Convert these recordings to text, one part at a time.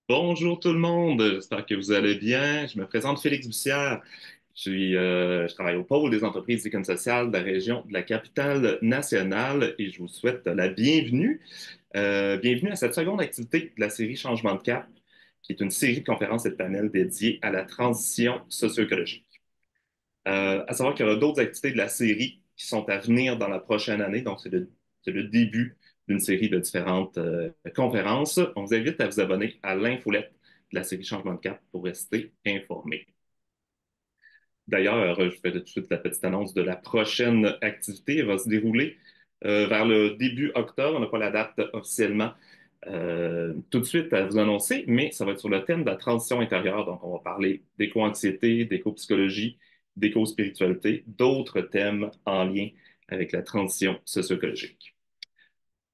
Bonjour tout le monde, j'espère que vous allez bien. Je me présente Félix Bussière. Je travaille au pôle des entreprises d'icônes sociales de la région de la capitale nationale et je vous souhaite la bienvenue. Bienvenue à cette seconde activité de la série Changement de cap, qui est une série de conférences et de panels dédiés à la transition socio-écologique. À savoir qu'il y aura d'autres activités de la série qui sont à venir dans la prochaine année, donc c'est le début d'une série de différentes conférences. On vous invite à vous abonner à l'infolette de la série Changement de cap pour rester informé. D'ailleurs, je fais tout de suite la petite annonce de la prochaine activité. Elle va se dérouler vers le début octobre. On n'a pas la date officiellement tout de suite à vous annoncer, mais ça va être sur le thème de la transition intérieure. Donc, on va parler d'éco-anxiété, d'éco-psychologie, d'éco-spiritualité, d'autres thèmes en lien avec la transition socio-écologique.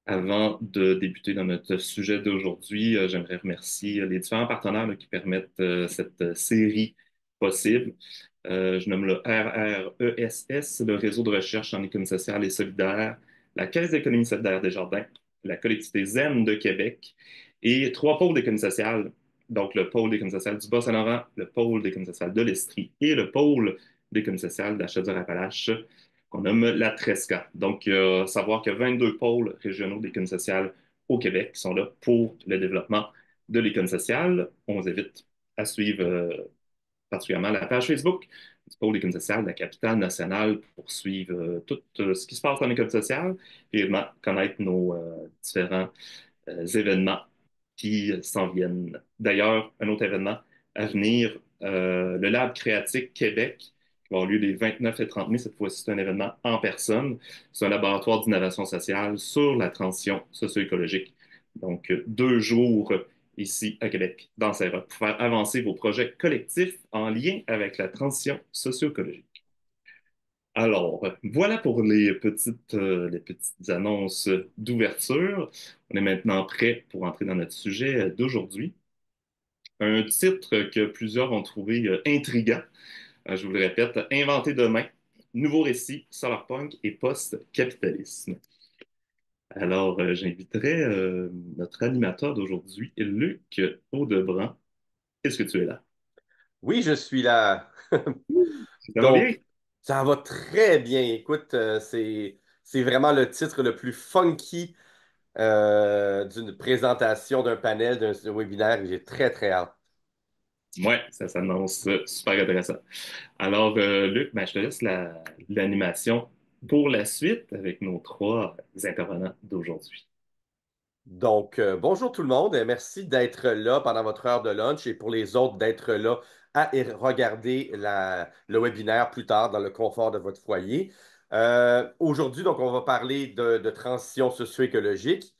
Avant de débuter dans notre sujet d'aujourd'hui, j'aimerais remercier les différents partenaires là, qui permettent cette série possible. Je nomme le RRESS, le Réseau de recherche en économie sociale et solidaire, la Caisse d'économie solidaire des Jardins, la collectivité Zen de Québec et trois pôles d'économie sociale, donc le pôle d'économie sociale du Bas-Saint-Laurent, le pôle d'économie sociale de l'Estrie et le pôle d'économie sociale d'Achaudière-Appalaches qu'on nomme la Tresca. Donc, savoir qu'il y a 22 pôles régionaux d'économie sociale au Québec qui sont là pour le développement de l'économie sociale. On vous invite à suivre particulièrement la page Facebook du pôle d'économie sociale de la capitale nationale pour suivre tout ce qui se passe dans l'économie sociale et également connaître nos différents événements qui s'en viennent. D'ailleurs, un autre événement à venir, le Lab Créatique Québec, qui va avoir lieu les 29 et 30 mai. Cette fois-ci, c'est un événement en personne. C'est un laboratoire d'innovation sociale sur la transition socio-écologique. Donc, 2 jours ici à Québec, dans Saint-Roch, pour faire avancer vos projets collectifs en lien avec la transition socio-écologique. Alors, voilà pour les petites annonces d'ouverture. On est maintenant prêt pour entrer dans notre sujet d'aujourd'hui. Un titre que plusieurs ont trouvé intriguant. Je vous le répète, Inventer demain, nouveau récit, solarpunk et post-capitalisme. Alors, j'inviterai notre animateur d'aujourd'hui, Luc Audebranc. Est-ce que tu es là? Oui, je suis là. Ça va bien? Donc, ça va très bien. Écoute, c'est vraiment le titre le plus funky d'une présentation, d'un panel, d'un webinaire. J'ai très, très hâte. Ouais, ça s'annonce super intéressant. Alors, Luc, ben, je te laisse l'animation pour la suite avec nos trois intervenants d'aujourd'hui. Donc, bonjour tout le monde et merci d'être là pendant votre heure de lunch et pour les autres d'être là à regarder le webinaire plus tard dans le confort de votre foyer. Aujourd'hui, donc, on va parler de transition socio-écologique.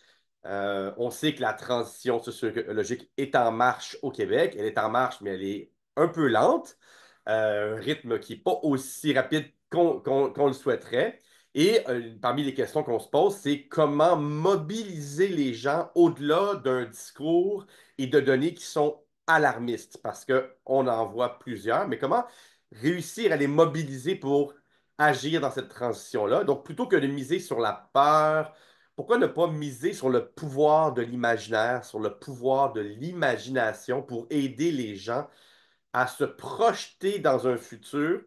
On sait que la transition socio-écologique est en marche au Québec. Elle est en marche, mais elle est un peu lente. Un rythme qui n'est pas aussi rapide qu'on le souhaiterait. Et parmi les questions qu'on se pose, c'est comment mobiliser les gens au-delà d'un discours et de données qui sont alarmistes, parce qu'on en voit plusieurs, mais comment réussir à les mobiliser pour agir dans cette transition-là. Donc, plutôt que de miser sur la peur, pourquoi ne pas miser sur le pouvoir de l'imaginaire, sur le pouvoir de l'imagination pour aider les gens à se projeter dans un futur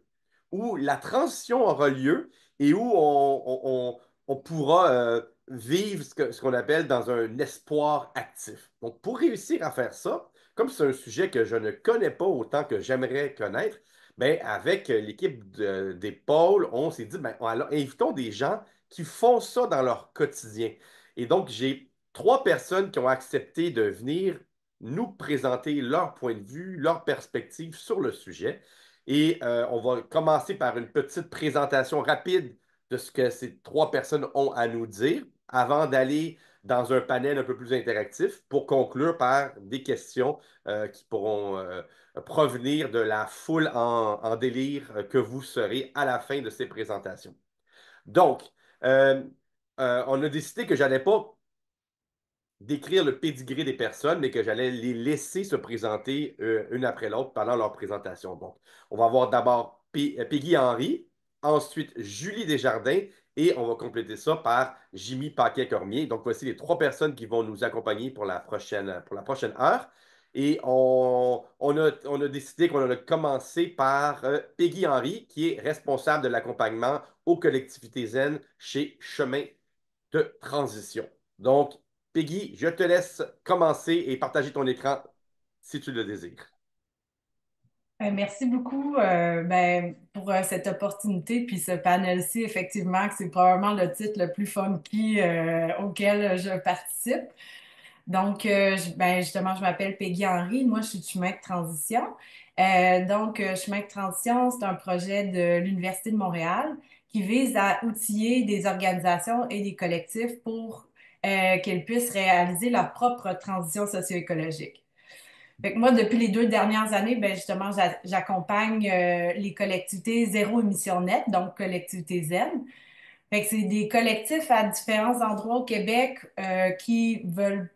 où la transition aura lieu et où on pourra vivre ce qu'on appelle dans un espoir actif. Donc, pour réussir à faire ça, comme c'est un sujet que je ne connais pas autant que j'aimerais connaître, ben, avec l'équipe des pôles, on s'est dit, ben, alors, invitons des gens qui font ça dans leur quotidien. Et donc, j'ai 3 personnes qui ont accepté de venir nous présenter leur point de vue, leur perspective sur le sujet. Et on va commencer par une petite présentation rapide de ce que ces 3 personnes ont à nous dire avant d'aller dans un panel un peu plus interactif pour conclure par des questions qui pourront provenir de la foule en délire que vous serez à la fin de ces présentations. Donc, euh, on a décidé que je n'allais pas décrire le pédigré des personnes, mais que j'allais les laisser se présenter une après l'autre pendant leur présentation. Donc, on va voir d'abord Peggy Henry, ensuite Julie Desjardins, et on va compléter ça par Jimmy Paquet-Cormier. Donc, voici les 3 personnes qui vont nous accompagner pour la prochaine heure. Et on a décidé qu'on allait commencer par Peggy Henry, qui est responsable de l'accompagnement aux collectivités zen chez Chemin de Transition. Donc, Peggy, je te laisse commencer et partager ton écran si tu le désires. Merci beaucoup pour cette opportunité puis ce panel-ci, effectivement, que c'est probablement le titre le plus funky auquel je participe. Donc, justement, je m'appelle Peggy Henry. Moi, je suis de Chemin de Transition. Chemin de Transition, c'est un projet de l'Université de Montréal qui vise à outiller des organisations et des collectifs pour qu'elles puissent réaliser leur propre transition socio-écologique. Fait que moi, depuis les 2 dernières années, ben justement, j'accompagne les collectivités zéro émission net, donc collectivités zen. Fait que c'est des collectifs à différents endroits au Québec qui veulent,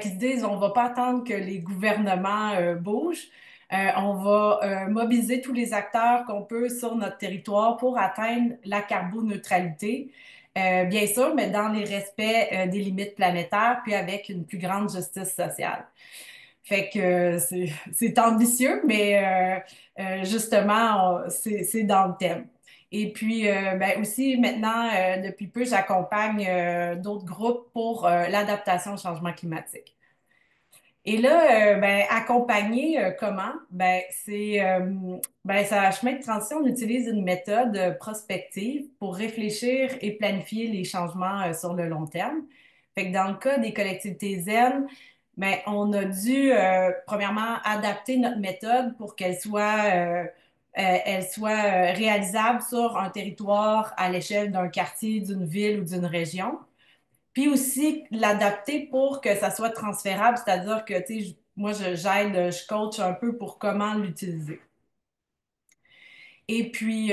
qui se disent, on va pas attendre que les gouvernements bougent. On va mobiliser tous les acteurs qu'on peut sur notre territoire pour atteindre la carboneutralité. Bien sûr, mais dans les respects des limites planétaires, puis avec une plus grande justice sociale. Fait que c'est ambitieux, mais justement, c'est dans le thème. Et puis, aussi, maintenant, depuis peu, j'accompagne d'autres groupes pour l'adaptation au changement climatique. Et là, accompagner comment? Ça, à Chemin de Transition, on utilise une méthode prospective pour réfléchir et planifier les changements sur le long terme. Fait que dans le cas des collectivités zen, on a dû, premièrement, adapter notre méthode pour qu'elle soit réalisable sur un territoire à l'échelle d'un quartier, d'une ville ou d'une région. Puis aussi l'adapter pour que ça soit transférable, c'est-à-dire que, tu sais, moi, j'aide, je coach un peu pour comment l'utiliser. Et puis,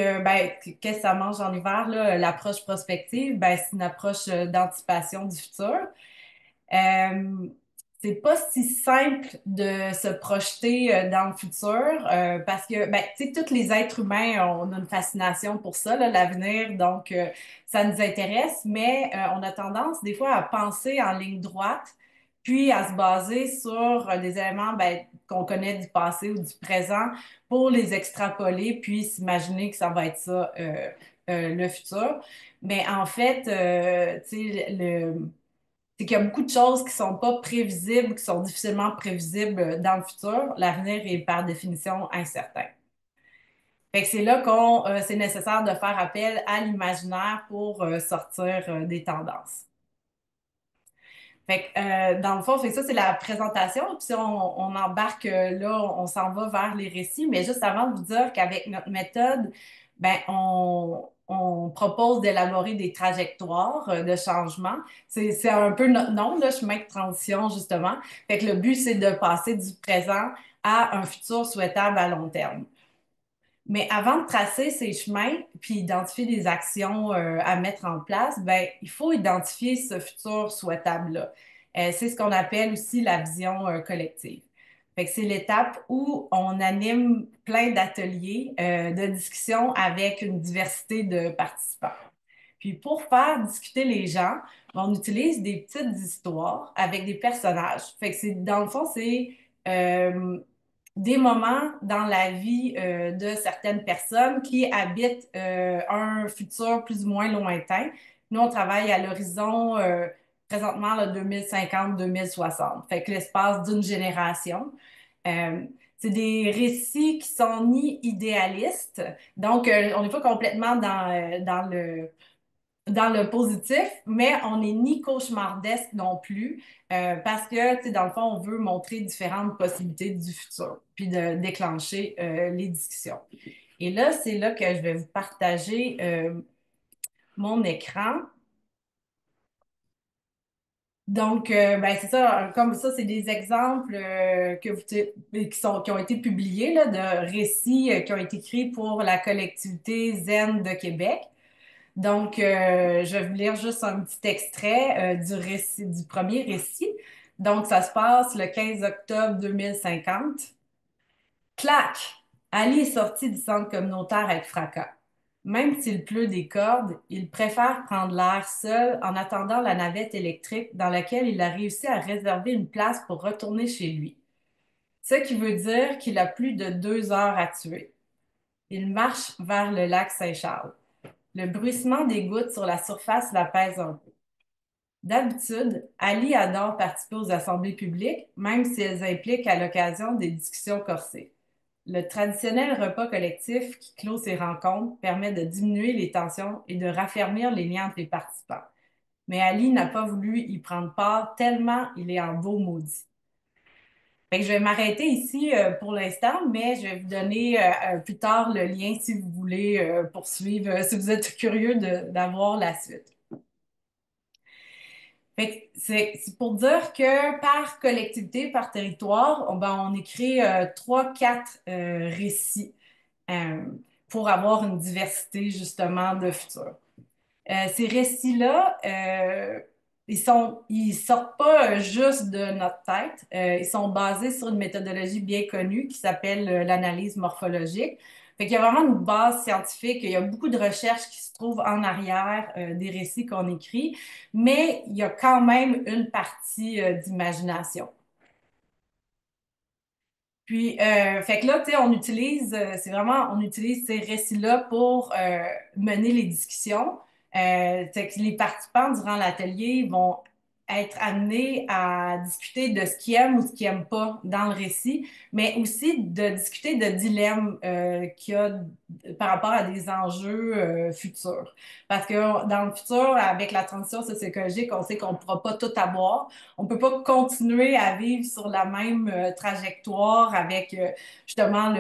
qu'est-ce que ça mange en hiver, là? L'approche prospective, c'est une approche d'anticipation du futur. Euh, c'est pas si simple de se projeter dans le futur parce que, tu sais, tous les êtres humains, on a une fascination pour ça, là, l'avenir, donc ça nous intéresse, mais on a tendance des fois à penser en ligne droite, puis à se baser sur des éléments qu'on connaît du passé ou du présent pour les extrapoler, puis s'imaginer que ça va être ça le futur. Mais en fait, tu sais, c'est qu'il y a beaucoup de choses qui sont pas prévisibles, qui sont difficilement prévisibles dans le futur. L'avenir est par définition incertain. Fait que c'est là qu'on, c'est nécessaire de faire appel à l'imaginaire pour sortir des tendances. Fait que, dans le fond, fait que ça, c'est la présentation. Puis si on embarque là, on s'en va vers les récits. Mais juste avant de vous dire qu'avec notre méthode, on propose d'élaborer des trajectoires de changement. C'est un peu notre nom, le chemin de transition, justement. Fait que le but, c'est de passer du présent à un futur souhaitable à long terme. Mais avant de tracer ces chemins, puis identifier des actions à mettre en place, il faut identifier ce futur souhaitable-là. C'est ce qu'on appelle aussi la vision collective. Fait que c'est l'étape où on anime plein d'ateliers de discussion avec une diversité de participants. Puis pour faire discuter les gens, on utilise des petites histoires avec des personnages. Fait que c'est, dans le fond, c'est euh, des moments dans la vie de certaines personnes qui habitent un futur plus ou moins lointain. Nous, on travaille à l'horizon présentement 2050-2060, fait que l'espace d'une génération. C'est des récits qui sont ni idéalistes, donc on n'est pas complètement dans le positif, mais on n'est ni cauchemardesque non plus, parce que, tu sais, dans le fond, on veut montrer différentes possibilités du futur, puis de déclencher les discussions. Et là, c'est là que je vais vous partager mon écran. Donc, c'est ça, comme ça, c'est des exemples qui ont été publiés là, de récits qui ont été écrits pour la collectivité Zen de Québec. Donc, je vais vous lire juste un petit extrait du récit, du premier récit. Donc, ça se passe le 15 octobre 2050. Clac! Ali est sorti du centre communautaire avec fracas. Même s'il pleut des cordes, il préfère prendre l'air seul en attendant la navette électrique dans laquelle il a réussi à réserver une place pour retourner chez lui. ce qui veut dire qu'il a plus de 2 heures à tuer. Il marche vers le lac Saint-Charles. Le bruissement des gouttes sur la surface l'apaise un peu. D'habitude, Ali adore participer aux assemblées publiques, même si elles impliquent à l'occasion des discussions corsées. Le traditionnel repas collectif qui clôt ces rencontres permet de diminuer les tensions et de raffermir les liens entre les participants. Mais Ali n'a pas voulu y prendre part tellement il est en beau maudit. Fait que je vais m'arrêter ici pour l'instant, mais je vais vous donner plus tard le lien si vous voulez poursuivre, si vous êtes curieux d'avoir la suite. Fait que c'est pour dire que par collectivité, par territoire, on écrit 3, 4 récits euh, pour avoir une diversité justement de futurs. Ces récits-là, ils sortent pas juste de notre tête. Ils sont basés sur une méthodologie bien connue qui s'appelle l'analyse morphologique. Fait qu'il y a vraiment une base scientifique. Il y a beaucoup de recherches qui se trouvent en arrière des récits qu'on écrit, mais il y a quand même une partie d'imagination. Puis, fait que là, tu sais, c'est vraiment, on utilise ces récits-là pour mener les discussions. Fait que les participants, durant l'atelier, vont être amenés à discuter de ce qu'ils aiment ou ce qu'ils n'aiment pas dans le récit, mais aussi de discuter de dilemmes qu'il y a par rapport à des enjeux futurs. Parce que dans le futur, avec la transition socio-écologique, on sait qu'on ne pourra pas tout avoir. On ne peut pas continuer à vivre sur la même trajectoire avec justement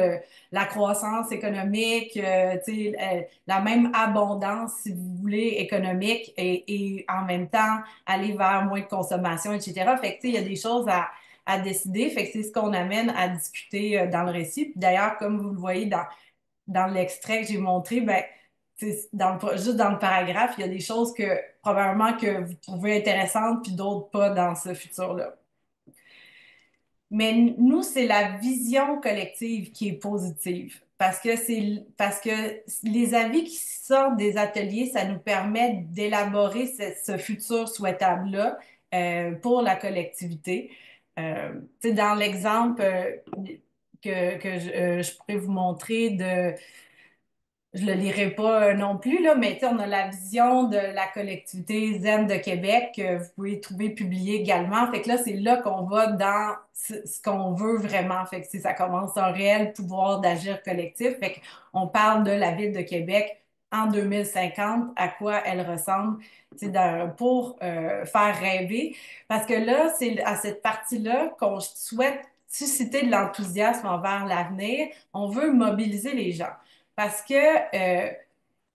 la croissance économique, la même abondance, si vous voulez, économique et en même temps aller vers moins de consommation, etc. Fait que, il y a des choses à décider. Fait que c'est ce qu'on amène à discuter dans le récit. Puis d'ailleurs, comme vous le voyez dans l'extrait que j'ai montré, ben, juste dans le paragraphe, il y a des choses que probablement que vous trouvez intéressantes, puis d'autres pas dans ce futur-là. Mais nous, c'est la vision collective qui est positive. Parce que les avis qui sortent des ateliers, ça nous permet d'élaborer ce futur souhaitable-là pour la collectivité. Dans l'exemple que je pourrais vous montrer je le lirai pas non plus, là, mais on a la vision de la collectivité Zen de Québec que vous pouvez trouver publiée également. Fait que là, c'est là qu'on va dans ce qu'on veut vraiment. Fait que ça commence un réel pouvoir d'agir collectif. Fait qu'on parle de la ville de Québec en 2050, à quoi elle ressemble, pour faire rêver. Parce que là, c'est à cette partie-là qu'on souhaite susciter de l'enthousiasme envers l'avenir. On veut mobiliser les gens. Parce que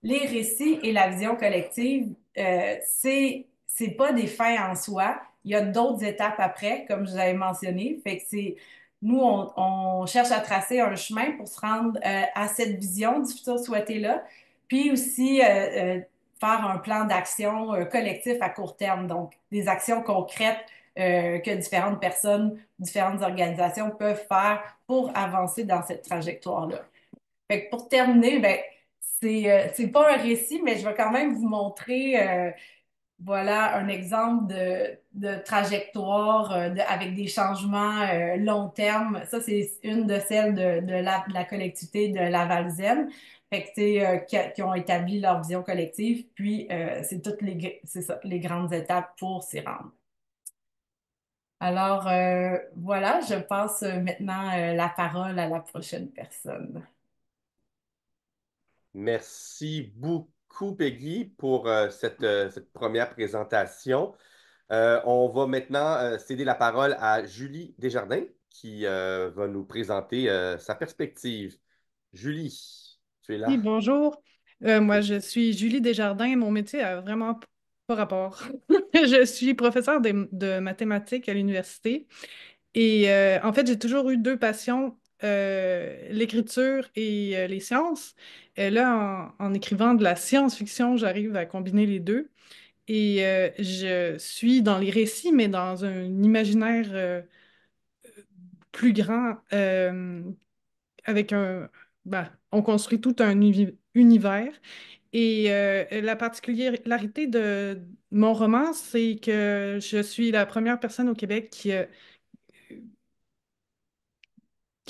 les récits et la vision collective, c'est pas des fins en soi. Il y a d'autres étapes après, comme je vous avais mentionné. Fait que nous, on cherche à tracer un chemin pour se rendre à cette vision du futur souhaité-là, puis aussi faire un plan d'action collectif à court terme, donc des actions concrètes que différentes personnes, différentes organisations peuvent faire pour avancer dans cette trajectoire-là. Fait que pour terminer, ben, c'est pas un récit, mais je vais quand même vous montrer voilà, un exemple de trajectoire avec des changements long terme. Ça, c'est une de celles de la collectivité de Laval-Zen. Fait que, qui ont établi leur vision collective, puis c'est c'est ça, les grandes étapes pour s'y rendre. Alors, voilà, je passe maintenant la parole à la prochaine personne. Merci beaucoup, Peggy, pour cette première présentation. On va maintenant céder la parole à Julie Desjardins, qui va nous présenter sa perspective. Julie, tu es Oui, là? bonjour. Moi, je suis Julie Desjardins. Mon métier a vraiment pas rapport. Je suis professeure de mathématiques à l'université. Et en fait, j'ai toujours eu deux passions, l'écriture et les sciences. Là, en écrivant de la science-fiction, j'arrive à combiner les deux. Et je suis dans les récits, mais dans un imaginaire plus grand, avec on construit tout un univers. Et la particularité de mon roman, c'est que je suis la première personne au Québec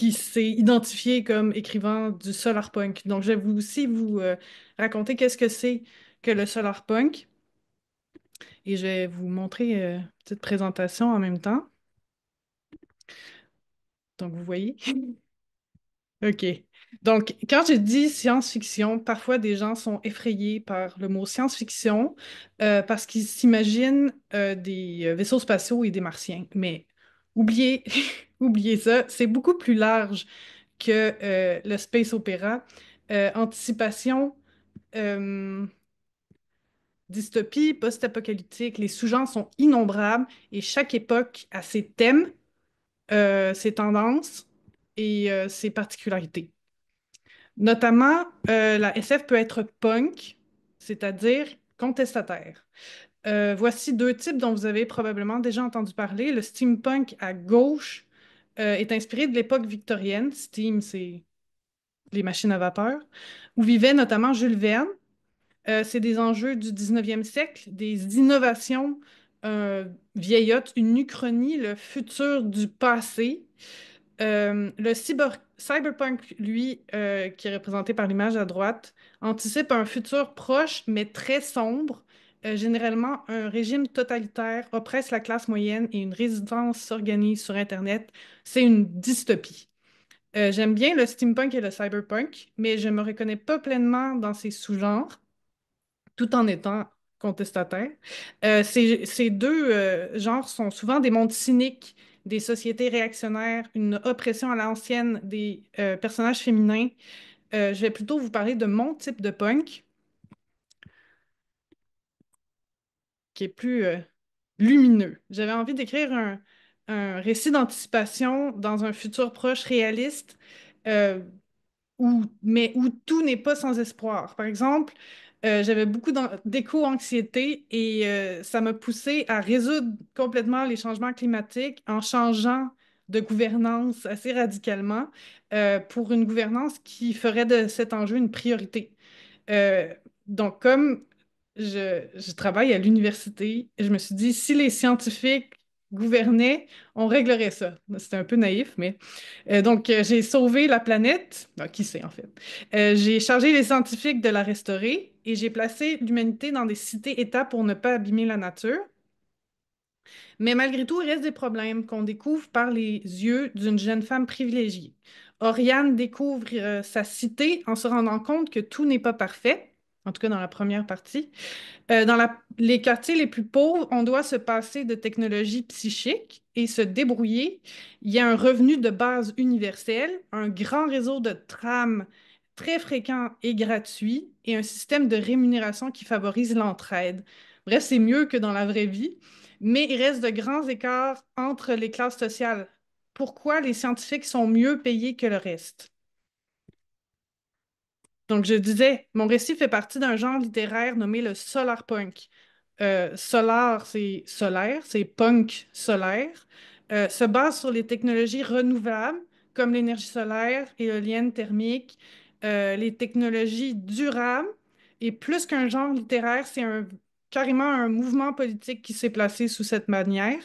qui s'est identifié comme écrivant du solarpunk. Donc, je vais aussi vous raconter qu'est-ce que c'est que le solarpunk. Et je vais vous montrer une petite présentation en même temps. Donc, vous voyez? OK. Donc, quand je dis science-fiction, parfois des gens sont effrayés par le mot science-fiction parce qu'ils s'imaginent des vaisseaux spatiaux et des martiens. Mais oubliez, oubliez ça, c'est beaucoup plus large que le space opéra. Anticipation, euh, dystopie, post-apocalyptique, les sous-genres sont innombrables et chaque époque a ses thèmes, ses tendances et ses particularités. Notamment, la SF peut être punk, c'est-à-dire contestataire. Voici deux types dont vous avez probablement déjà entendu parler. Le steampunk à gauche est inspiré de l'époque victorienne. Steam, c'est les machines à vapeur, où vivait notamment Jules Verne. C'est des enjeux du 19e siècle, des innovations vieillottes, une uchronie, le futur du passé. Le cyberpunk, lui, qui est représenté par l'image à droite, anticipe un futur proche mais très sombre. Généralement, un régime totalitaire oppresse la classe moyenne et une résistance s'organise sur Internet. C'est une dystopie. J'aime bien le steampunk et le cyberpunk, mais je ne me reconnais pas pleinement dans ces sous-genres, tout en étant contestataire. Ces deux genres sont souvent des mondes cyniques, des sociétés réactionnaires, une oppression à l'ancienne des personnages féminins. Je vais plutôt vous parler de mon type de punk, qui est plus lumineux. J'avais envie d'écrire un récit d'anticipation dans un futur proche réaliste. euh, mais où tout n'est pas sans espoir. Par exemple, j'avais beaucoup d'éco-anxiété et ça m'a poussé à résoudre complètement les changements climatiques en changeant de gouvernance assez radicalement pour une gouvernance qui ferait de cet enjeu une priorité. Euh, donc, comme je travaille à l'université, je me suis dit, si les scientifiques gouvernaient, on réglerait ça. C'était un peu naïf, mais j'ai sauvé la planète. Ah, qui sait, en fait? J'ai chargé les scientifiques de la restaurer et j'ai placé l'humanité dans des cités-États pour ne pas abîmer la nature. Mais malgré tout, il reste des problèmes qu'on découvre par les yeux d'une jeune femme privilégiée. Oriane découvre sa cité en se rendant compte que tout n'est pas parfait, en tout cas dans la première partie. Les quartiers les plus pauvres, on doit se passer de technologies psychiques et se débrouiller. Il y a un revenu de base universel, un grand réseau de trams très fréquent et gratuit et un système de rémunération qui favorise l'entraide. Bref, c'est mieux que dans la vraie vie, mais il reste de grands écarts entre les classes sociales. Pourquoi les scientifiques sont mieux payés que le reste? Donc, je disais, mon récit fait partie d'un genre littéraire nommé le solarpunk. Solar, c'est solaire, c'est punk solaire. Se base sur les technologies renouvelables comme l'énergie solaire, éolienne, thermique, les technologies durables. Et plus qu'un genre littéraire, carrément un mouvement politique qui s'est placé sous cette manière.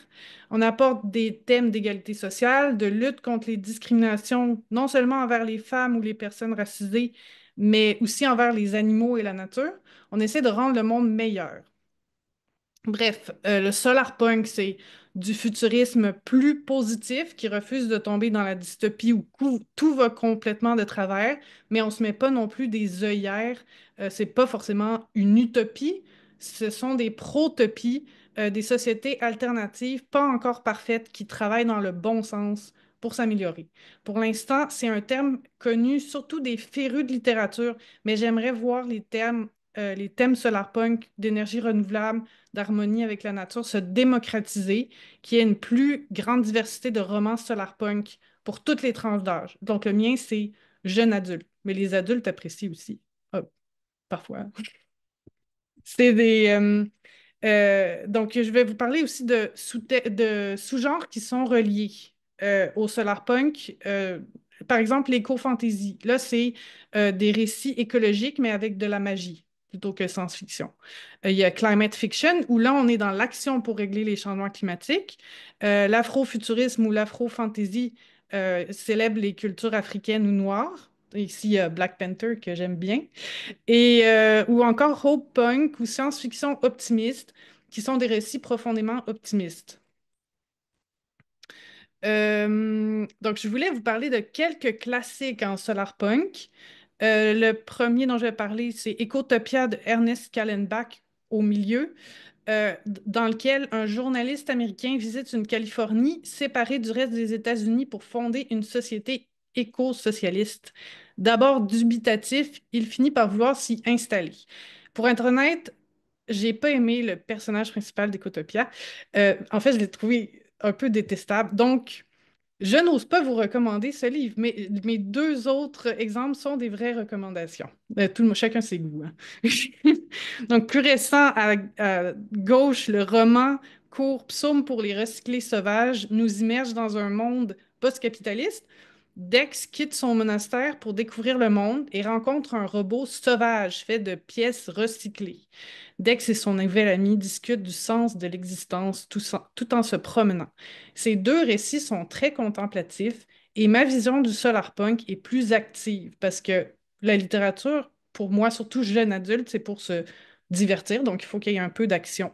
On apporte des thèmes d'égalité sociale, de lutte contre les discriminations, non seulement envers les femmes ou les personnes racisées, mais aussi envers les animaux et la nature. On essaie de rendre le monde meilleur. Bref, le solarpunk, c'est du futurisme plus positif qui refuse de tomber dans la dystopie où tout va complètement de travers, mais on ne se met pas non plus des œillères. C'est pas forcément une utopie, ce sont des protopies, des sociétés alternatives pas encore parfaites qui travaillent dans le bon sens pour s'améliorer. Pour l'instant, c'est un terme connu surtout des férus de littérature, mais j'aimerais voir les thèmes solarpunk, d'énergie renouvelable, d'harmonie avec la nature se démocratiser, qu'il y ait une plus grande diversité de romans solarpunk pour toutes les tranches d'âge. Donc, le mien, c'est jeune adulte, mais les adultes apprécient aussi, parfois. C'est donc, je vais vous parler aussi de sous-genres qui sont reliés au solarpunk. Par exemple, l'éco-fantasy. Là, c'est des récits écologiques, mais avec de la magie plutôt que science-fiction. Il y a climate fiction, où là, on est dans l'action pour régler les changements climatiques. L'afrofuturisme ou l'afro-fantasy célèbre les cultures africaines ou noires. Ici, il y a Black Panther que j'aime bien. Et, ou encore Hope Punk ou science-fiction optimiste, qui sont des récits profondément optimistes. Donc, je voulais vous parler de quelques classiques en solarpunk. Le premier dont je vais parler, c'est Ecotopia de Ernest Callenbach au milieu, dans lequel un journaliste américain visite une Californie séparée du reste des États-Unis pour fonder une société éco-socialiste. D'abord dubitatif, il finit par vouloir s'y installer. Pour être honnête, j'ai pas aimé le personnage principal d'Ecotopia. En fait, je l'ai trouvé un peu détestable. Donc, je n'ose pas vous recommander ce livre, mais mes deux autres exemples sont des vraies recommandations. Chacun ses goûts, hein. Donc, plus récent, à gauche, le roman court Psaume pour les recyclés sauvages nous immerge dans un monde post-capitaliste. Dex quitte son monastère pour découvrir le monde et rencontre un robot sauvage fait de pièces recyclées. Dex et son nouvel ami discutent du sens de l'existence tout en se promenant. Ces deux récits sont très contemplatifs et ma vision du solarpunk est plus active parce que la littérature, pour moi, surtout jeune adulte, c'est pour se divertir, donc il faut qu'il y ait un peu d'action.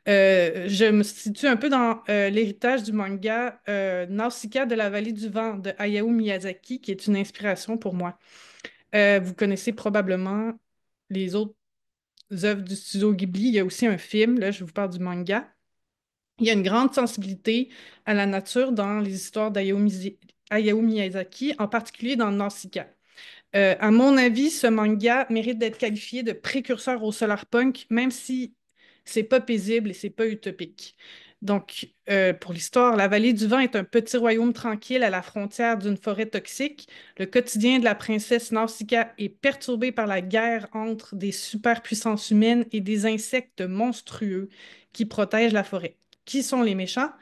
Je me situe un peu dans l'héritage du manga Nausicaa de la vallée du vent de Hayao Miyazaki, qui est une inspiration pour moi. Vous connaissez probablement les autres œuvres du studio Ghibli. Il y a aussi un film, là, je vous parle du manga. Il y a une grande sensibilité à la nature dans les histoires d'Hayao Miyazaki, en particulier dans Nausicaa. À mon avis, ce manga mérite d'être qualifié de précurseur au solarpunk, même si c'est pas paisible et c'est pas utopique. Donc, pour l'histoire, la vallée du vent est un petit royaume tranquille à la frontière d'une forêt toxique. Le quotidien de la princesse Nausicaa est perturbé par la guerre entre des superpuissances humaines et des insectes monstrueux qui protègent la forêt. Qui sont les méchants?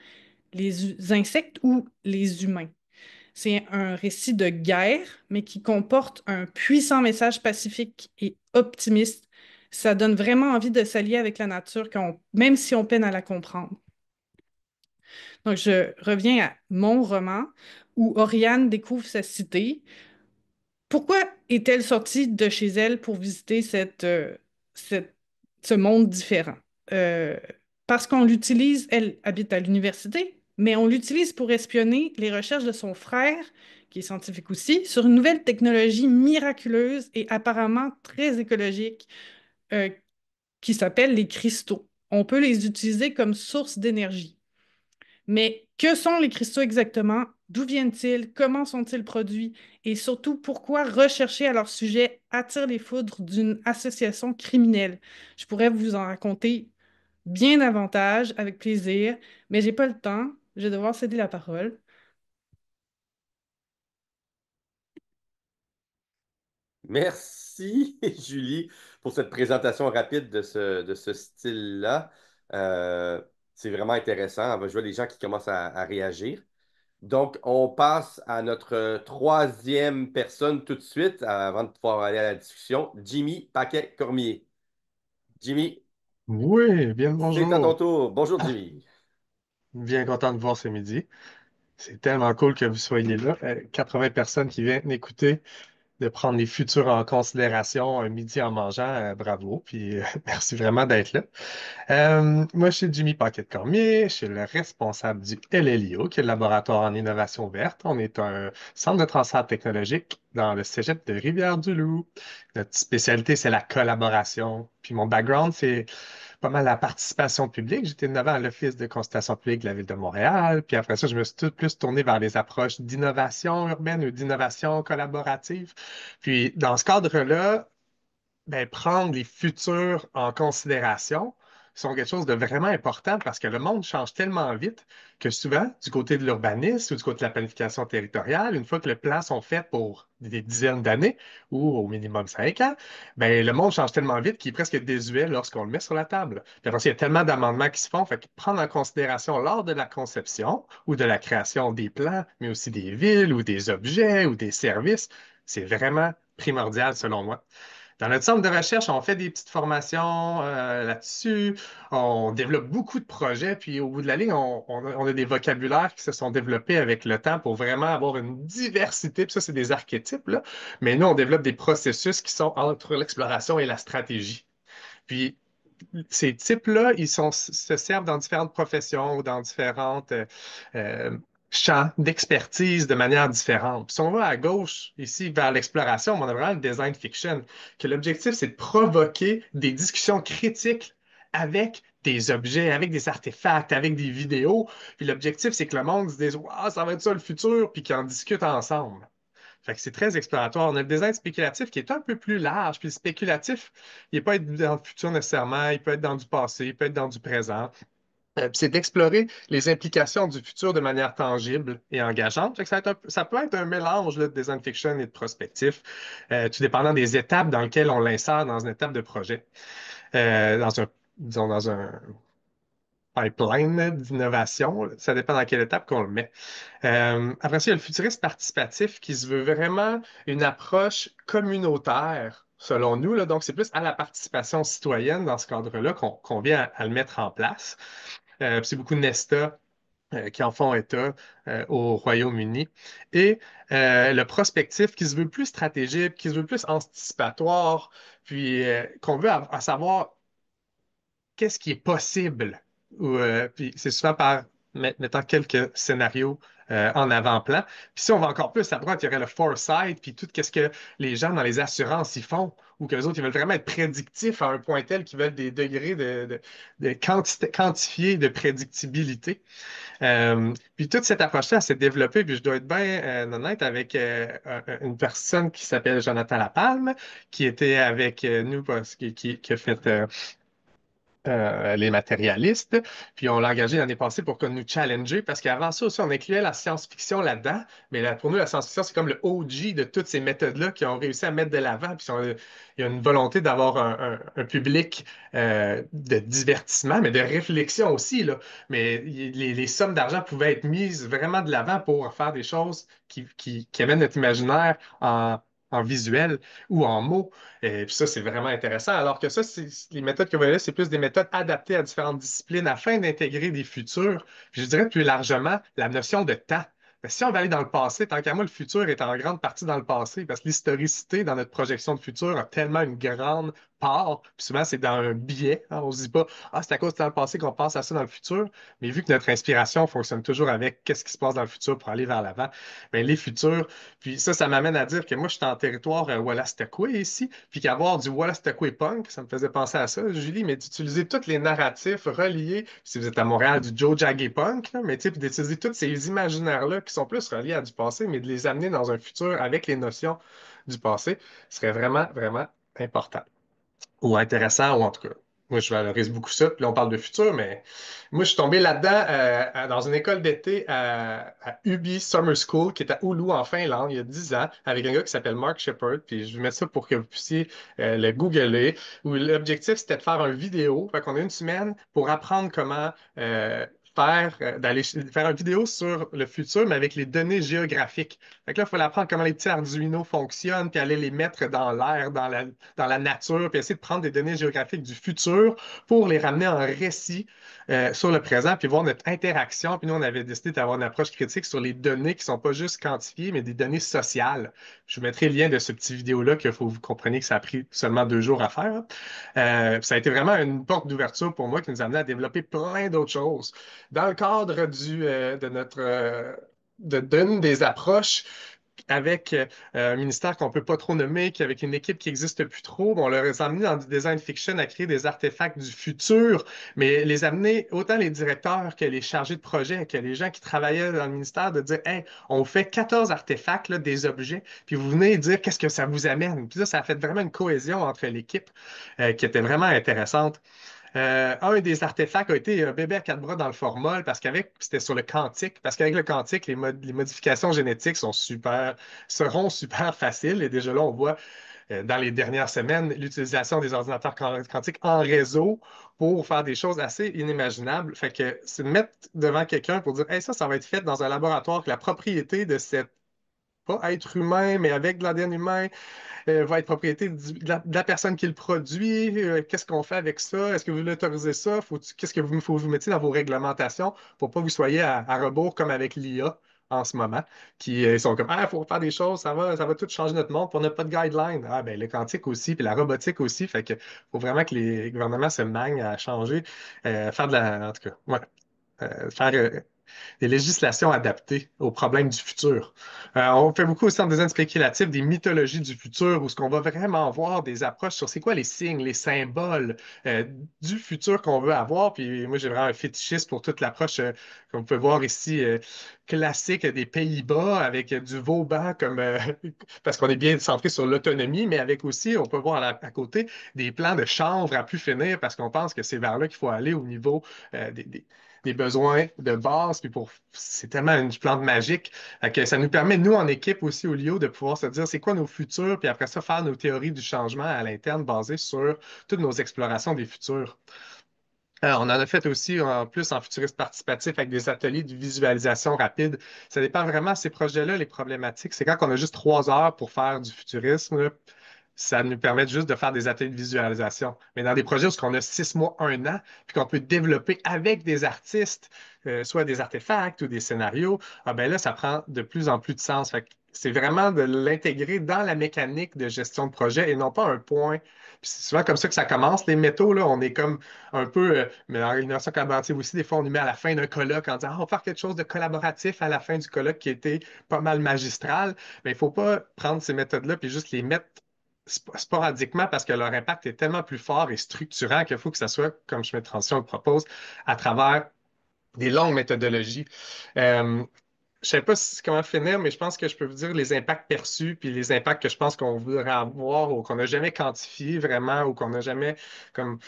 Les insectes ou les humains? C'est un récit de guerre, mais qui comporte un puissant message pacifique et optimiste. Ça donne vraiment envie de s'allier avec la nature, même si on peine à la comprendre. Donc, je reviens à mon roman où Oriane découvre sa cité. Pourquoi est-elle sortie de chez elle pour visiter cette- ce monde différent? Euh, Parce qu'on l'utilise, elle habite à l'université, mais on l'utilise pour espionner les recherches de son frère, qui est scientifique aussi, sur une nouvelle technologie miraculeuse et apparemment très écologique, euh, qui s'appelle les cristaux. On peut les utiliser comme source d'énergie. Mais que sont les cristaux exactement? D'où viennent-ils? Comment sont-ils produits? Et surtout, pourquoi rechercher à leur sujet attire les foudres d'une association criminelle? Je pourrais vous en raconter bien davantage avec plaisir, mais j'ai pas le temps. Je vais devoir céder la parole. Merci, Julie, pour cette présentation rapide de ce style-là. Euh, c'est vraiment intéressant. Je vois les gens qui commencent à réagir. Donc, on passe à notre troisième personne tout de suite, avant de pouvoir aller à la discussion, Jimmy Paquet-Cormier. Jimmy, Oui, bien le c'est à ton bonjour. tour. Bonjour, Ah, Jimmy. bien content de vous voir ce midi. C'est tellement cool que vous soyez là. 80 personnes qui viennent écouter, de prendre les futurs en considération un midi en mangeant. Bravo. Puis merci vraiment d'être là. Moi, je suis Jimmy Paquet-Cormier. Je suis le responsable du LLIO, qui est le laboratoire en innovation verte. On est un centre de transfert technologique dans le cégep de Rivière-du-Loup. Notre spécialité, c'est la collaboration. Puis mon background, c'est pas mal la participation publique. J'étais 9 ans à l'Office de consultation publique de la Ville de Montréal. Puis après ça, je me suis tout plus tourné vers les approches d'innovation urbaine ou d'innovation collaborative. Puis dans ce cadre-là, ben, prendre les futurs en considération sont quelque chose de vraiment important parce que le monde change tellement vite que souvent, du côté de l'urbanisme ou du côté de la planification territoriale, une fois que les plans sont faits pour des dizaines d'années ou au minimum 5 ans, ben, le monde change tellement vite qu'il est presque désuet lorsqu'on le met sur la table. Puis après, il y a tellement d'amendements qui se font, fait que prendre en considération lors de la conception ou de la création des plans, mais aussi des villes ou des objets ou des services, c'est vraiment primordial selon moi. Dans notre centre de recherche, on fait des petites formations là-dessus, on développe beaucoup de projets, puis au bout de la ligne, on a des vocabulaires qui se sont développés avec le temps pour vraiment avoir une diversité, puis ça, c'est des archétypes, là. Mais nous, on développe des processus qui sont entre l'exploration et la stratégie. Puis ces types-là, se servent dans différentes professions ou dans différentes euh, champs d'expertise de manière différente. Puis si on va à gauche, ici, vers l'exploration, on a vraiment le design fiction, que l'objectif, c'est de provoquer des discussions critiques avec des objets, avec des artefacts, avec des vidéos. Puis l'objectif, c'est que le monde se dise, waouh, ça va être ça le futur, puis qu'ils en discutent ensemble. Fait que c'est très exploratoire. On a le design spéculatif qui est un peu plus large. Puis le spéculatif, il n'est pas être dans le futur nécessairement, il peut être dans du passé, il peut être dans du présent. Puis c'est d'explorer les implications du futur de manière tangible et engageante. Fait que ça peut être un mélange là, de design fiction et de prospectif, tout dépendant des étapes dans lesquelles on l'insère dans une étape de projet. Dans un, disons, dans un pipeline d'innovation. Ça dépend dans quelle étape qu'on le met. Après ça, il y a le futuriste participatif qui se veut vraiment une approche communautaire, selon nous. Là. Donc, c'est plus à la participation citoyenne dans ce cadre-là qu'on vient à le mettre en place. C'est beaucoup Nesta qui en font état au Royaume-Uni. Et le prospectif qui se veut plus stratégique, qui se veut plus anticipatoire, puis qu'on veut à savoir qu'est-ce qui est possible. Puis c'est souvent par mettant quelques scénarios en avant-plan. Puis si on va encore plus à droite, il y aurait le foresight, puis tout ce que les gens dans les assurances y font, ou que les autres, ils veulent vraiment être prédictifs à un point tel qu'ils veulent des degrés de quantifiés de prédictibilité. Puis toute cette approche-là elle s'est développée, puis je dois être bien honnête avec une personne qui s'appelle Jonathan Lapalme, qui était avec nous, qui a fait les matérialistes. Puis on l'a engagé l'année passée pour nous challenger, parce qu'avant ça aussi, on incluait la science-fiction là-dedans. Mais là, pour nous, la science-fiction, c'est comme le OG de toutes ces méthodes-là qui ont réussi à mettre de l'avant. Puis il y a une volonté d'avoir un public de divertissement, mais de réflexion aussi, là. Mais les sommes d'argent pouvaient être mises vraiment de l'avant pour faire des choses qui amènent notre imaginaire en visuel ou en mots. Et puis ça, c'est vraiment intéressant. Alors que ça, les méthodes que vous voyez là, c'est plus des méthodes adaptées à différentes disciplines afin d'intégrer des futurs. Puis je dirais plus largement la notion de temps. Mais si on va aller dans le passé, tant qu'à moi, le futur est en grande partie dans le passé, parce que l'historicité dans notre projection de futur a tellement une grande part, puis souvent c'est dans un biais. Hein, on ne se dit pas, ah, c'est à cause de dans le passé qu'on pense à ça dans le futur, mais vu que notre inspiration fonctionne toujours avec qu'est-ce qui se passe dans le futur pour aller vers l'avant, bien, les futurs, puis ça m'amène à dire que moi, je suis en territoire Wallace-Taqua ici, puis qu'avoir du Wallace-Taqua punk, ça me faisait penser à ça, Julie, mais d'utiliser tous les narratifs reliés, si vous êtes à Montréal, du Joe Jagger punk, là, mais tu sais, puis d'utiliser tous ces imaginaires-là qui sont plus reliés à du passé, mais de les amener dans un futur avec les notions du passé, serait vraiment, vraiment important ou intéressant, ou en tout cas. Moi, je valorise beaucoup ça. Puis là, on parle de futur, mais moi, je suis tombé là-dedans dans une école d'été à Ubi Summer School, qui est à Oulu, en Finlande, il y a 10 ans, avec un gars qui s'appelle Mark Shepard. Puis je vais mettre ça pour que vous puissiez le googler. Où l'objectif, c'était de faire une vidéo. Fait qu'on a une semaine pour apprendre comment d'aller faire une vidéo sur le futur, mais avec les données géographiques. Fait que là, il faut apprendre comment les petits Arduino fonctionnent, puis aller les mettre dans l'air, dans la nature, puis essayer de prendre des données géographiques du futur pour les ramener en récit sur le présent, puis voir notre interaction. Puis nous, on avait décidé d'avoir une approche critique sur les données qui ne sont pas juste quantifiées, mais des données sociales. Je vous mettrai le lien de ce petit vidéo-là qu'il faut que vous compreniez que ça a pris seulement 2 jours à faire. Ça a été vraiment une porte d'ouverture pour moi qui nous a amené à développer plein d'autres choses. Dans le cadre de notre d'une des approches avec un ministère qu'on ne peut pas trop nommer, avec une équipe qui n'existe plus trop. Bon, on leur a amené dans du design fiction à créer des artefacts du futur, mais les amener, autant les directeurs que les chargés de projet, que les gens qui travaillaient dans le ministère, de dire, hey, on fait 14 artefacts, là, des objets, puis vous venez dire qu'est-ce que ça vous amène. Puis ça a fait vraiment une cohésion entre l'équipe qui était vraiment intéressante. Un des artefacts a été un bébé à 4 bras dans le formol parce qu'avec, c'était sur le quantique, parce qu'avec le quantique, les modifications génétiques seront super faciles. Et déjà là, on voit dans les dernières semaines l'utilisation des ordinateurs quantiques en réseau pour faire des choses assez inimaginables. Fait que c'est de mettre devant quelqu'un pour dire, hey, ça va être fait dans un laboratoire, que la propriété de cette pas être humain, mais avec de l'ADN humain, va être propriété de la personne qui le produit. Qu'est-ce qu'on fait avec ça? Est-ce que vous l'autorisez ça? Qu'est-ce que faut que vous mettiez dans vos réglementations pour pas que vous soyez à rebours comme avec l'IA en ce moment, qui sont comme, ah, il faut faire des choses, ça va tout changer notre monde, puis on n'a pas de guidelines. Ah, ben, le quantique aussi, puis la robotique aussi, fait que faut vraiment que les gouvernements se magnent à changer, faire de la, en tout cas, ouais, faire des législations adaptées aux problèmes du futur. On fait beaucoup aussi en design spéculatif des mythologies du futur où ce qu'on va vraiment voir des approches sur c'est quoi les signes, les symboles du futur qu'on veut avoir. Puis moi, j'ai vraiment un fétichiste pour toute l'approche qu'on peut voir ici classique des Pays-Bas avec du Vauban comme parce qu'on est bien centré sur l'autonomie, mais avec aussi, on peut voir à côté des plans de chanvre à plus finir parce qu'on pense que c'est vers là qu'il faut aller au niveau des besoins de base, puis c'est tellement une plante magique que ça nous permet, nous, en équipe aussi au LIO, de pouvoir se dire c'est quoi nos futurs, puis après ça, faire nos théories du changement à l'interne basées sur toutes nos explorations des futurs. On en a fait aussi en plus en futuriste participatif avec des ateliers de visualisation rapide. Ça dépend vraiment de ces projets-là, les problématiques. C'est quand on a juste 3 heures pour faire du futurisme, là, ça nous permet juste de faire des ateliers de visualisation. Mais dans des projets où on a 6 mois, 1 an, puis qu'on peut développer avec des artistes, soit des artefacts ou des scénarios, ah ben là, ça prend de plus en plus de sens. Fait que c'est vraiment de l'intégrer dans la mécanique de gestion de projet et non pas un point. Puis c'est souvent comme ça que ça commence. Les métaux, là, on est comme un peu, mais dans l'innovation collaborative aussi, des fois, on nous met à la fin d'un colloque en disant, ah, on va faire quelque chose de collaboratif à la fin du colloque qui était pas mal magistral. Mais il ne faut pas prendre ces méthodes-là puis juste les mettre sporadiquement parce que leur impact est tellement plus fort et structurant qu'il faut que ça soit, comme Chemin de Transition le propose, à travers des longues méthodologies. Je ne sais pas comment finir, mais je pense que je peux vous dire les impacts perçus puis les impacts que je pense qu'on voudrait avoir ou qu'on n'a jamais quantifié vraiment ou qu'on n'a jamais comme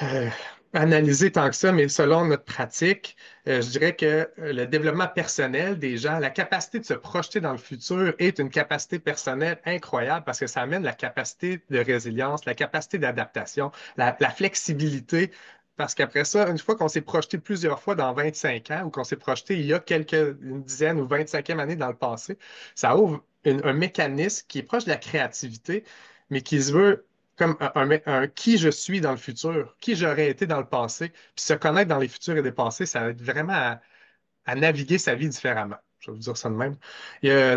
euh, analysé tant que ça, mais selon notre pratique, je dirais que le développement personnel des gens, la capacité de se projeter dans le futur est une capacité personnelle incroyable parce que ça amène la capacité de résilience, la capacité d'adaptation, la flexibilité. Parce qu'après ça, une fois qu'on s'est projeté plusieurs fois dans 25 ans ou qu'on s'est projeté il y a une dizaine ou 25e année dans le passé, ça ouvre un mécanisme qui est proche de la créativité, mais qui se veut comme un qui je suis dans le futur, qui j'aurais été dans le passé. Puis se connaître dans les futurs et les passés, ça aide vraiment à naviguer sa vie différemment. Je vais vous dire ça de même.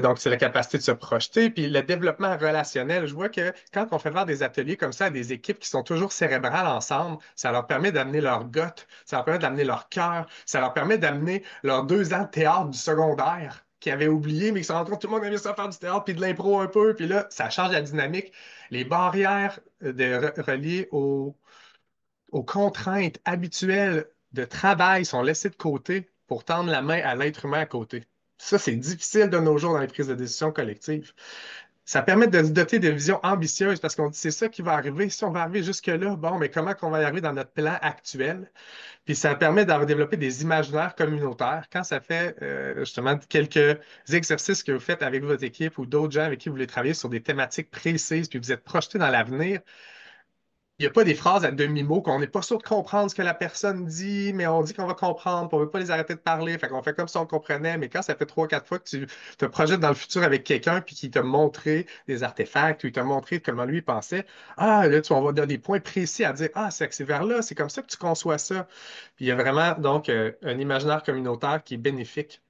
Donc, c'est la capacité de se projeter. Puis le développement relationnel, je vois que quand on fait faire des ateliers comme ça à des équipes qui sont toujours cérébrales ensemble, ça leur permet d'amener leur goth, ça leur permet d'amener leur cœur, ça leur permet d'amener leurs 2 ans de théâtre du secondaire qu'ils avaient oublié, mais qui sont en train, tout le monde aimait ça faire du théâtre, puis de l'impro un peu, puis là, ça change la dynamique. Les barrières reliées aux contraintes habituelles de travail sont laissées de côté pour tendre la main à l'être humain à côté. Ça, c'est difficile de nos jours dans les prises de décision collectives. Ça permet de se doter de visions ambitieuses parce qu'on dit c'est ça qui va arriver. Si on va arriver jusque-là, bon, mais comment qu'on va y arriver dans notre plan actuel? Puis ça permet d'avoir développé des imaginaires communautaires. Quand ça fait justement quelques exercices que vous faites avec votre équipe ou d'autres gens avec qui vous voulez travailler sur des thématiques précises, puis vous êtes projeté dans l'avenir, il n'y a pas des phrases à demi-mot qu'on n'est pas sûr de comprendre ce que la personne dit, mais on dit qu'on va comprendre, puis on ne veut pas les arrêter de parler. Fait qu'on fait comme si on comprenait, mais quand ça fait 3, 4 fois que tu te projettes dans le futur avec quelqu'un, puis qu'il t'a montré des artefacts, ou il t'a montré comment lui il pensait, ah, là, tu vas avoir des points précis à dire, ah, c'est vers là, c'est comme ça que tu conçois ça. Puis il y a vraiment, donc, un imaginaire communautaire qui est bénéfique.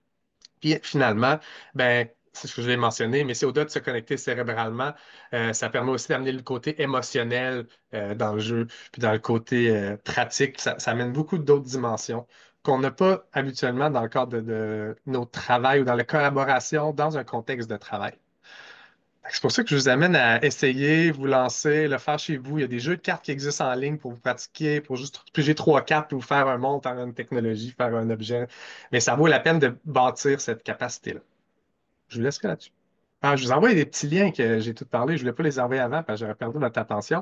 Puis finalement, ben, c'est ce que je l'ai mentionné, mais c'est au-delà de se connecter cérébralement, ça permet aussi d'amener le côté émotionnel dans le jeu, puis dans le côté pratique, ça amène beaucoup d'autres dimensions qu'on n'a pas habituellement dans le cadre de notre travail ou dans la collaboration dans un contexte de travail. C'est pour ça que je vous amène à essayer, vous lancer, le faire chez vous. Il y a des jeux de cartes qui existent en ligne pour vous pratiquer, pour juste piger 3 cartes ou faire un monde, faire une technologie, faire un objet. Mais ça vaut la peine de bâtir cette capacité-là. Je vous laisserai là-dessus. Ah, je vous envoie des petits liens que j'ai tout parlé. Je ne voulais pas les envoyer avant parce que j'aurais perdu votre attention.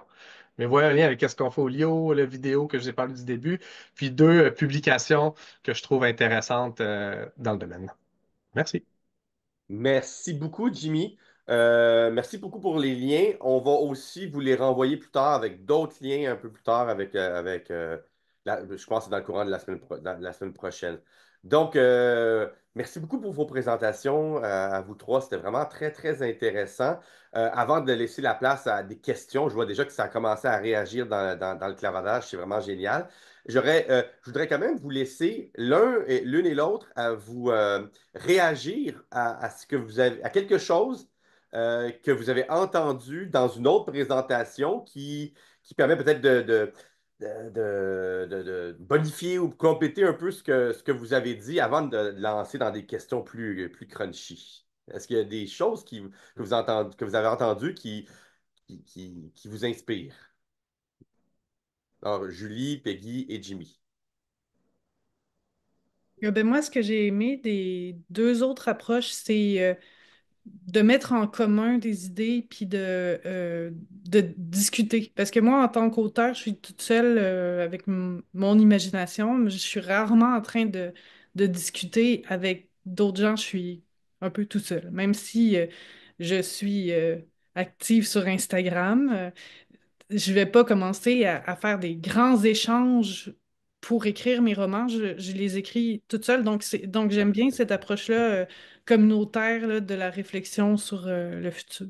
Mais voilà un lien avec ce qu'on fait au Lio, la vidéo que je vous ai parlé du début, puis 2 publications que je trouve intéressantes dans le domaine. Merci. Merci beaucoup, Jimmy. Merci beaucoup pour les liens. On va aussi vous les renvoyer plus tard avec d'autres liens un peu plus tard je pense que c'est dans le courant de la semaine prochaine. Donc, merci beaucoup pour vos présentations à vous trois. C'était vraiment très, très intéressant. Avant de laisser la place à des questions, je vois déjà que ça a commencé à réagir dans le clavardage. C'est vraiment génial. Je voudrais quand même vous laisser l'une et l'autre à vous réagir à ce que vous avez, à quelque chose que vous avez entendu dans une autre présentation qui permet peut-être de bonifier ou compléter un peu ce que vous avez dit avant de lancer dans des questions plus crunchy. Est-ce qu'il y a des choses que vous avez entendues qui vous inspirent? Alors, Julie, Peggy et Jimmy. Ben moi, ce que j'ai aimé des deux autres approches, c'est de mettre en commun des idées puis de discuter. Parce que moi, en tant qu'auteur, je suis toute seule avec mon imagination. Je suis rarement en train de discuter avec d'autres gens. Je suis un peu tout seul. Même si je suis active sur Instagram, je vais pas commencer à faire des grands échanges pour écrire mes romans. Je les écris toute seule. Donc j'aime bien cette approche-là communautaire là, de la réflexion sur le futur.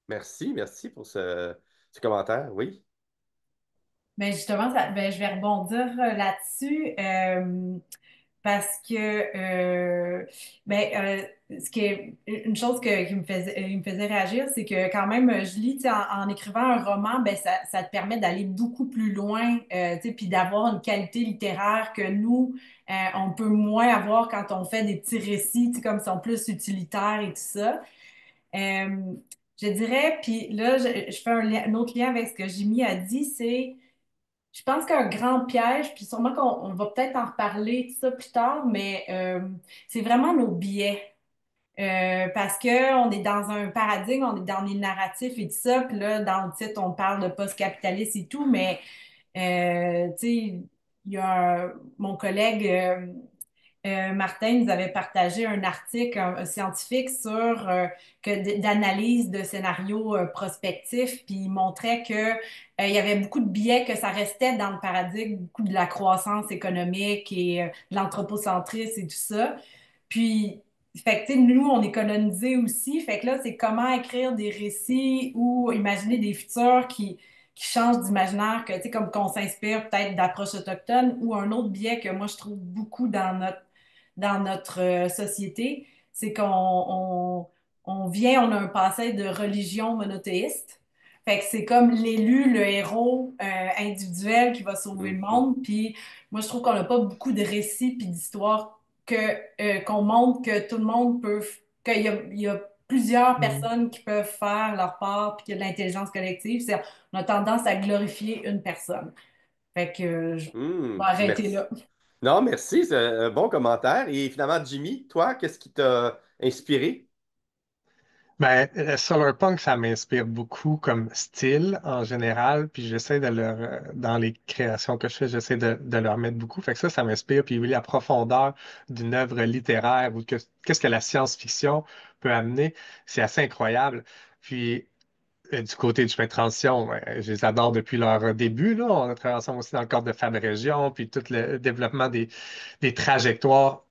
Merci pour ce commentaire. Oui. Ben justement, je vais rebondir là-dessus. Parce que ce qui est une chose qui me faisait réagir, c'est que quand même, je lis, tu sais, en écrivant un roman, ben ça te permet d'aller beaucoup plus loin, tu sais, puis d'avoir une qualité littéraire que nous, on peut moins avoir quand on fait des petits récits, tu sais, comme ils sont plus utilitaires et tout ça. Euh, je dirais, puis là, je fais un autre lien avec ce que Jimmy a dit, c'est je pense qu'un grand piège, puis sûrement qu'on on va peut-être en reparler de ça plus tard, mais c'est vraiment nos biais. Parce que on est dans un paradigme, on est dans les narratifs et tout ça, puis là, dans le titre, on parle de post-capitaliste et tout, mais tu sais, il y a mon collègue Martin nous avait partagé un article scientifique sur d'analyse de scénarios prospectifs, puis il montrait que il y avait beaucoup de biais que ça restait dans le paradigme, beaucoup de la croissance économique et de l'anthropocentrisme et tout ça. Puis, fait que, tu sais, nous, on est colonisés aussi. Fait que là, c'est comment écrire des récits ou imaginer des futurs qui changent d'imaginaire, que, tu sais, comme qu'on s'inspire peut-être d'approches autochtones ou un autre biais que moi, je trouve beaucoup dans notre société, c'est on vient, on a un passé de religion monothéiste. Fait que c'est comme l'élu, le héros individuel qui va sauver le Mhm. monde. Puis moi, je trouve qu'on n'a pas beaucoup de récits puis d'histoires que, qu'on montre que tout le monde peut, il y a plusieurs Mm. personnes qui peuvent faire leur part puis qu'il y a de l'intelligence collective. On a tendance à glorifier une personne. Fait que je vais arrêter Merci. là. Non, merci, c'est un bon commentaire. Et finalement, Jimmy, toi, qu'est-ce qui t'a inspiré? Ben, Solarpunk, ça m'inspire beaucoup comme style en général, puis j'essaie dans les créations que je fais, j'essaie de leur mettre beaucoup. Fait que ça m'inspire. Puis oui, la profondeur d'une œuvre littéraire ou qu'est-ce que la science-fiction peut amener, c'est assez incroyable. Puis du côté du chemin de transition, je les adore depuis leur début, là. On a travaillé ensemble aussi dans le cadre de Fab Région, puis tout le développement des trajectoires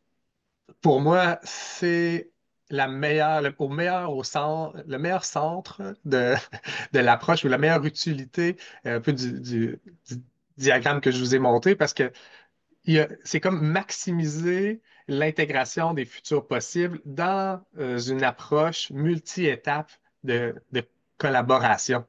pour moi, c'est la meilleure, le meilleur centre de l'approche ou la meilleure utilité un peu du diagramme que je vous ai monté parce que c'est comme maximiser l'intégration des futurs possibles dans une approche multi-étapes de collaboration.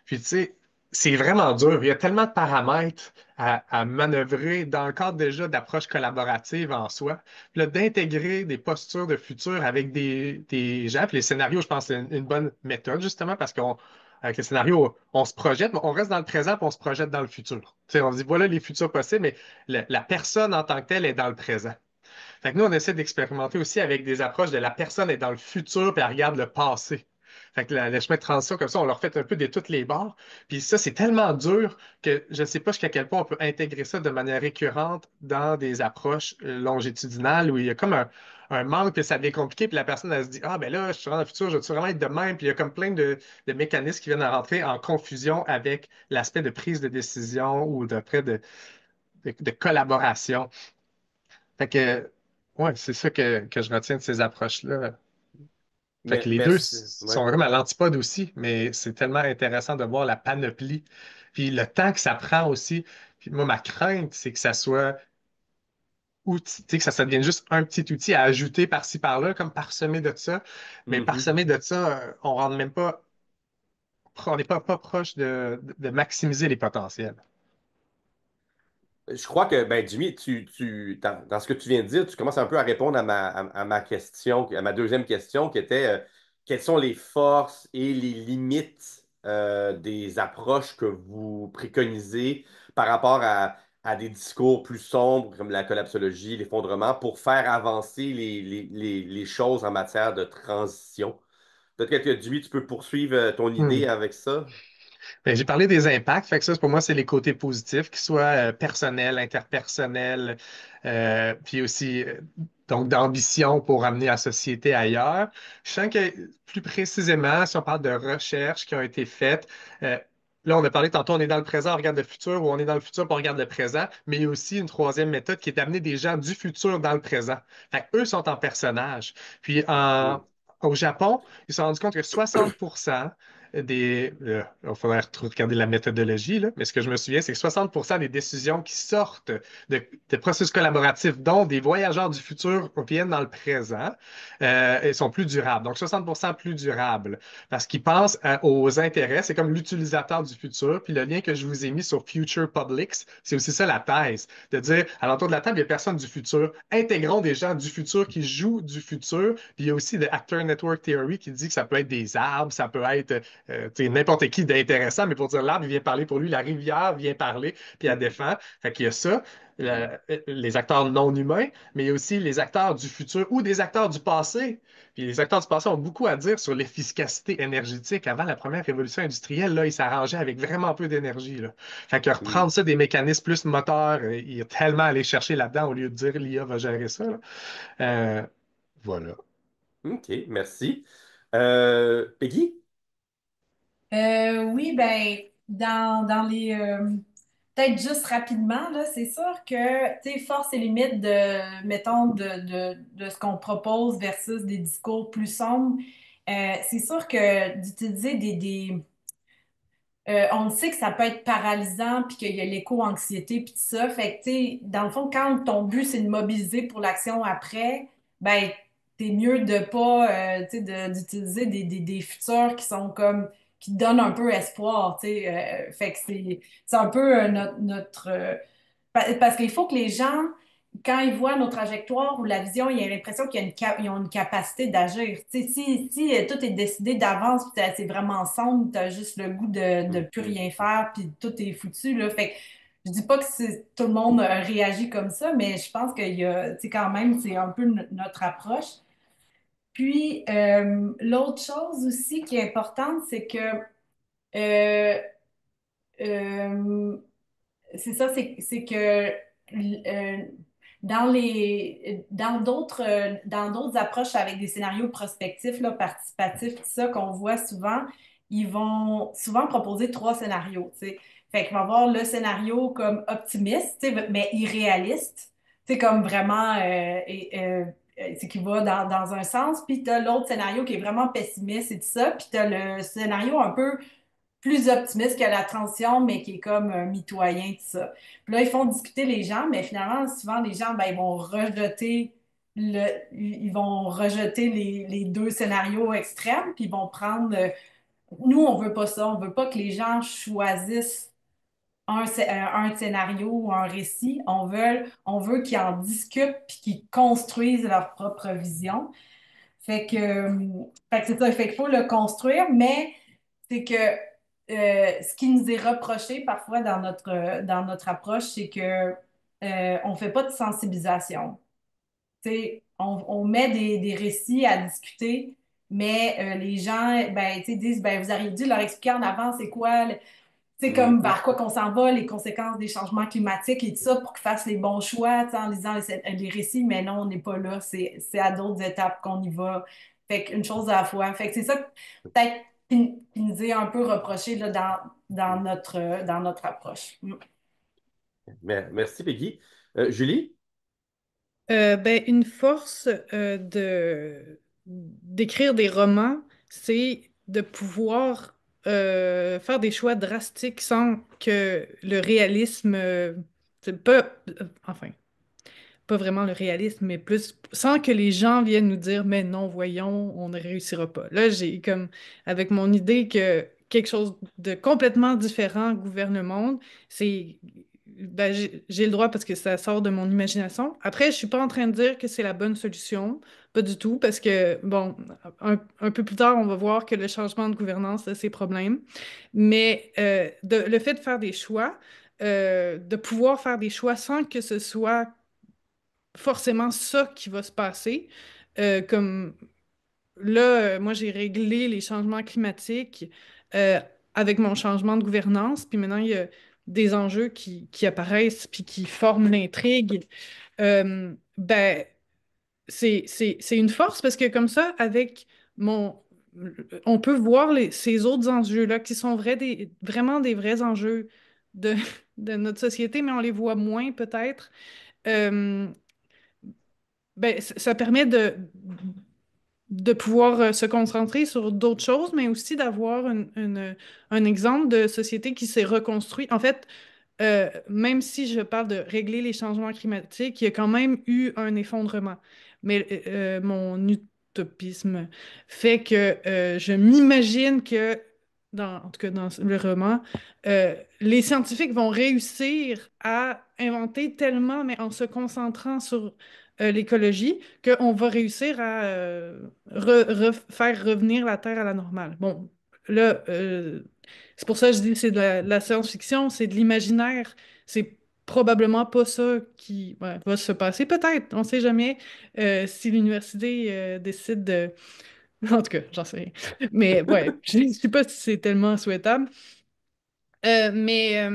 Puis, tu sais, c'est vraiment dur. Il y a tellement de paramètres à manœuvrer dans le cadre déjà d'approche collaborative en soi. Puis là, d'intégrer des postures de futur avec des gens. Puis les scénarios, je pense, c'est une bonne méthode, justement, parce qu'avec les scénarios, on se projette, mais on reste dans le présent, puis on se projette dans le futur. Tu sais, on se dit, voilà les futurs possibles, mais la personne en tant que telle est dans le présent. Fait que nous, on essaie d'expérimenter aussi avec des approches de la personne est dans le futur, puis elle regarde le passé. Fait que le chemin de transition, comme ça, on leur fait un peu de toutes les barres. Puis ça, c'est tellement dur que je ne sais pas jusqu'à quel point on peut intégrer ça de manière récurrente dans des approches longitudinales où il y a comme un manque, puis ça devient compliqué, puis la personne, elle se dit, ah, ben là, je suis dans le futur, je veux vraiment être de même. Puis il y a comme plein de mécanismes qui viennent à rentrer en confusion avec l'aspect de prise de décision ou de collaboration. Fait que, ouais, c'est ça que je retiens de ces approches-là. Fait que les deux Merci. sont Ouais. vraiment à l'antipode aussi, mais c'est tellement intéressant de voir la panoplie. Puis le temps que ça prend aussi. Puis moi, ma crainte, c'est que ça soit outil, tu sais, que ça devienne juste un petit outil à ajouter par-ci, par-là, comme parsemé de ça. Mais Mhm. parsemé de ça, on rentre même pas, on n'est pas proche de maximiser les potentiels. Je crois que, ben, Jimmy, dans ce que tu viens de dire, tu commences un peu à répondre à ma question, à ma deuxième question, qui était quelles sont les forces et les limites des approches que vous préconisez par rapport à des discours plus sombres comme la collapsologie, l'effondrement, pour faire avancer les choses en matière de transition. Peut-être que, Jimmy, tu peux poursuivre ton Hmm. idée avec ça. Ben, j'ai parlé des impacts, fait que ça, pour moi, c'est les côtés positifs, qu'ils soient personnels, interpersonnels, puis aussi donc d'ambition pour amener la société ailleurs. Je sens que plus précisément, si on parle de recherches qui ont été faites, euh, là, on a parlé tantôt, on est dans le présent, on regarde le futur, ou on est dans le futur, puis on regarde le présent, mais il y a aussi une troisième méthode qui est d'amener des gens du futur dans le présent. Fait eux sont en personnage. Puis Hmm. au Japon, ils se sont rendus compte que 60% il faudrait regarder la méthodologie, là, mais ce que je me souviens, c'est que 60% des décisions qui sortent de processus collaboratifs, dont des voyageurs du futur viennent dans le présent, et sont plus durables. Donc 60% plus durables, parce qu'ils pensent aux intérêts. C'est comme l'utilisateur du futur. Puis le lien que je vous ai mis sur Future Publics, c'est aussi ça la thèse, de dire, à l'entour de la table, il n'y a personne du futur. Intégrons des gens du futur qui jouent du futur. Puis il y a aussi le Actor Network Theory qui dit que ça peut être des arbres, ça peut être n'importe qui d'intéressant, mais pour dire l'arbre, il vient parler pour lui, la rivière vient parler, puis elle défend. Fait qu'il y a ça, les acteurs non humains, mais il y a aussi les acteurs du futur ou des acteurs du passé. Puis les acteurs du passé ont beaucoup à dire sur l'efficacité énergétique. Avant la première révolution industrielle, là, ils s'arrangeaient avec vraiment peu d'énergie, là. Fait que Hmm. reprendre ça des mécanismes plus moteurs, il y a tellement à aller chercher là-dedans au lieu de dire l'IA va gérer ça, là. Euh, voilà. OK, merci. Peggy? Oui, ben, dans les. Peut-être juste rapidement, là, c'est sûr que, tu sais, force et limite de, mettons, de ce qu'on propose versus des discours plus sombres, c'est sûr que d'utiliser on le sait que ça peut être paralysant, puis qu'il y a l'éco-anxiété, puis tout ça. Fait que, tu sais, dans le fond, quand ton but, c'est de mobiliser pour l'action après, ben, t'es mieux de pas, tu sais, d'utiliser des futurs qui sont comme, qui te donnent un peu espoir, tu sais. Fait que c'est un peu parce qu'il faut que les gens, quand ils voient nos trajectoires ou la vision, ils aient l'impression qu'ils ont une capacité d'agir. Tu sais, si tout est décidé d'avance, puis c'est vraiment sombre, tu as juste le goût de plus Mhm. rien faire, puis tout est foutu, là. Fait que je dis pas que tout le monde réagit comme ça, mais je pense qu'il y a, tu sais, quand même, c'est un peu notre approche. Puis, l'autre chose aussi qui est importante, c'est que euh, euh, c'est ça, c'est que dans d'autres approches avec des scénarios prospectifs, là, participatifs, tout ça qu'on voit souvent, ils vont souvent proposer trois scénarios, tu sais. Fait qu'il va y avoir le scénario comme optimiste, tu sais, mais irréaliste, tu sais, comme vraiment c'est qui va dans un sens, puis tu as l'autre scénario qui est vraiment pessimiste et tout ça, puis tu as le scénario un peu plus optimiste que la transition, mais qui est comme un mitoyen, tout ça. Puis là, ils font discuter les gens, mais finalement, souvent, les gens, ben, ils vont rejeter les deux scénarios extrêmes, puis ils vont prendre, nous, on veut pas ça, on veut pas que les gens choisissent un scénario ou un récit, on veut qu'ils en discutent, puis qu'ils construisent leur propre vision. Fait que, fait que c'est ça, fait qu'il faut le construire, mais c'est que ce qui nous est reproché parfois dans notre approche, c'est que on fait pas de sensibilisation. Tu sais, on met des récits à discuter, mais les gens ben, tu sais, disent ben, vous auriez dû leur expliquer en avance c'est quoi, c'est comme Mhm. vers quoi qu'on s'en va, les conséquences des changements climatiques et tout ça pour qu'ils fassent les bons choix, tu sais, en lisant les récits, mais non, on n'est pas là. C'est à d'autres étapes qu'on y va. Fait qu'une chose à la fois. Fait que c'est ça peut-être qui nous est un peu reproché là, dans notre approche. Mm. Merci, Peggy. Julie? Ben, une force d'écrire des romans, c'est de pouvoir faire des choix drastiques sans que le réalisme, c'est enfin, pas vraiment le réalisme, mais plus sans que les gens viennent nous dire, mais non, voyons, on ne réussira pas. Là, j'ai comme, avec mon idée que quelque chose de complètement différent gouverne le monde, c'est, ben, j'ai le droit parce que ça sort de mon imagination. Après, je suis pas en train de dire que c'est la bonne solution, pas du tout, parce que, bon, un peu plus tard, on va voir que le changement de gouvernance a ses problèmes. Mais le fait de faire des choix, de pouvoir faire des choix sans que ce soit forcément ça qui va se passer. Comme là, moi, j'ai réglé les changements climatiques euh, avec mon changement de gouvernance, puis maintenant, il y a des enjeux qui apparaissent puis qui forment l'intrigue. Ben, c'est une force parce que comme ça, avec mon... On peut voir ces autres enjeux-là qui sont vraiment des vrais enjeux de, de notre société, mais on les voit moins peut-être. Euh, ben, ça permet de pouvoir se concentrer sur d'autres choses, mais aussi d'avoir un exemple de société qui s'est reconstruite. En fait, même si je parle de régler les changements climatiques, il y a quand même eu un effondrement. Mais mon utopisme fait que je m'imagine que, en tout cas dans le roman, les scientifiques vont réussir à inventer tellement, mais en se concentrant sur l'écologie, qu'on va réussir à faire revenir la Terre à la normale. Bon, là, c'est pour ça que je dis que c'est de la science-fiction, c'est de l'imaginaire. C'est probablement pas ça qui ouais, va se passer. Peut-être, on ne sait jamais si l'université décide de... En tout cas, j'en sais rien. Mais ouais, je ne sais pas si c'est tellement souhaitable. Mais